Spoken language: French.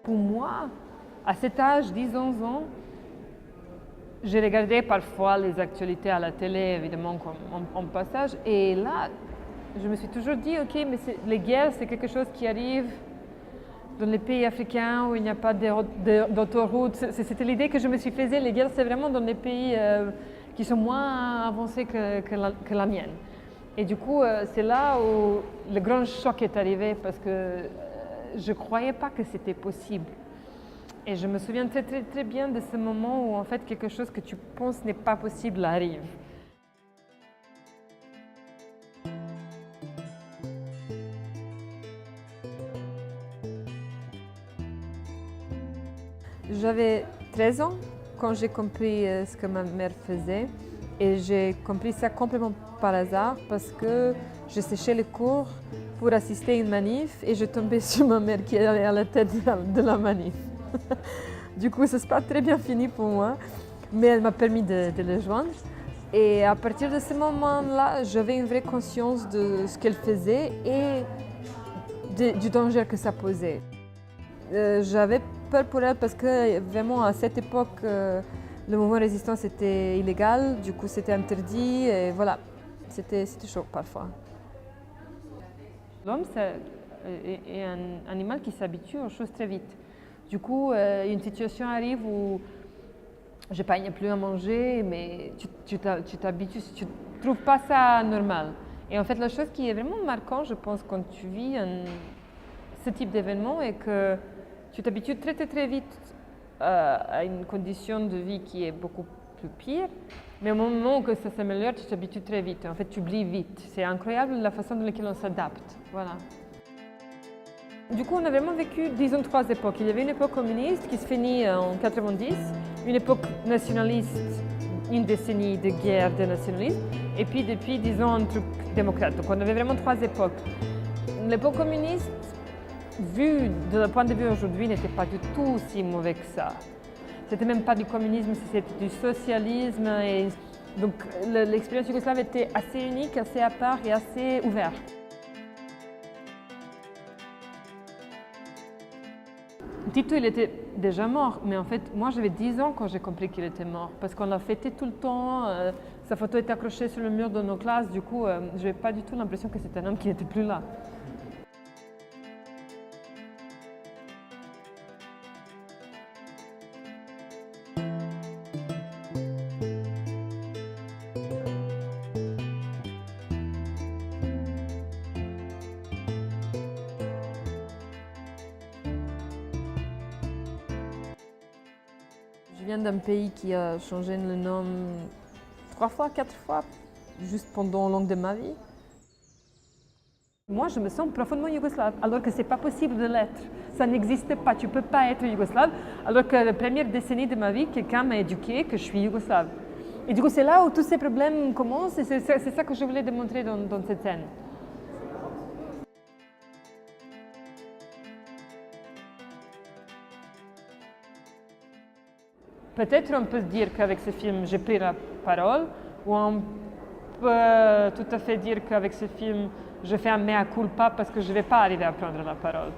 Pour moi, à cet âge, 10-11 ans, j'ai regardé parfois les actualités à la télé, évidemment, en passage. Et là, je me suis toujours dit, OK, mais les guerres, c'est quelque chose qui arrive dans les pays africains où il n'y a pas d'autoroute. C'était l'idée que je me suis faite. Les guerres, c'est vraiment dans les pays qui sont moins avancés que la mienne. Et du coup, c'est là où le grand choc est arrivé parce que je ne croyais pas que c'était possible. Et je me souviens très, très, très bien de ce moment où en fait quelque chose que tu penses n'est pas possible arrive. J'avais 13 ans quand j'ai compris ce que ma mère faisait et j'ai compris ça complètement par hasard parce que je séchais les cours pour assister à une manif et je tombais sur ma mère qui allait à la tête de la manif. Du coup, ça s'est pas très bien fini pour moi, mais elle m'a permis de le joindre. Et à partir de ce moment-là, j'avais une vraie conscience de ce qu'elle faisait et du danger que ça posait. J'avais peur pour elle parce que vraiment à cette époque, le mouvement de résistance était illégal, du coup c'était interdit et voilà, c'était chaud parfois. L'homme est un animal qui s'habitue aux choses très vite. Du coup, une situation arrive où je sais pas, il n'y a plus à manger, mais tu t'habitues, tu ne trouves pas ça normal. Et en fait, la chose qui est vraiment marquante, je pense, quand tu vis ce type d'événement, est que tu t'habitues très, très, très vite à une condition de vie qui est beaucoup plus pire. Mais au moment où ça s'améliore, tu t'habitues très vite. En fait, tu oublies vite. C'est incroyable la façon dans laquelle on s'adapte. Voilà. Du coup, on a vraiment vécu, disons, trois époques. Il y avait une époque communiste qui se finit en 90, une époque nationaliste, une décennie de guerre de nationalisme, et puis depuis, disons, un truc démocrate. Donc on avait vraiment trois époques. L'époque communiste, vue de le point de vue aujourd'hui, n'était pas du tout si mauvais que ça. C'était même pas du communisme, c'était du socialisme. Et donc l'expérience yougoslave était assez unique, assez à part et assez ouverte. Tito, il était déjà mort, mais en fait, moi j'avais 10 ans quand j'ai compris qu'il était mort, parce qu'on l'a fêté tout le temps, sa photo était accrochée sur le mur de nos classes, du coup, je n'avais pas du tout l'impression que c'était un homme qui n'était plus là. Je viens d'un pays qui a changé le nom 3 fois, 4 fois, juste pendant long de ma vie. Moi, je me sens profondément yougoslave, alors que ce n'est pas possible de l'être. Ça n'existe pas, tu ne peux pas être yougoslave, alors que la première décennie de ma vie, quelqu'un m'a éduqué que je suis yougoslave. Et du coup, c'est là où tous ces problèmes commencent, et c'est ça que je voulais démontrer dans cette scène. Peut-être on peut dire qu'avec ce film, j'ai pris la parole, ou on peut tout à fait dire qu'avec ce film, je fais un mea culpa parce que je ne vais pas arriver à prendre la parole.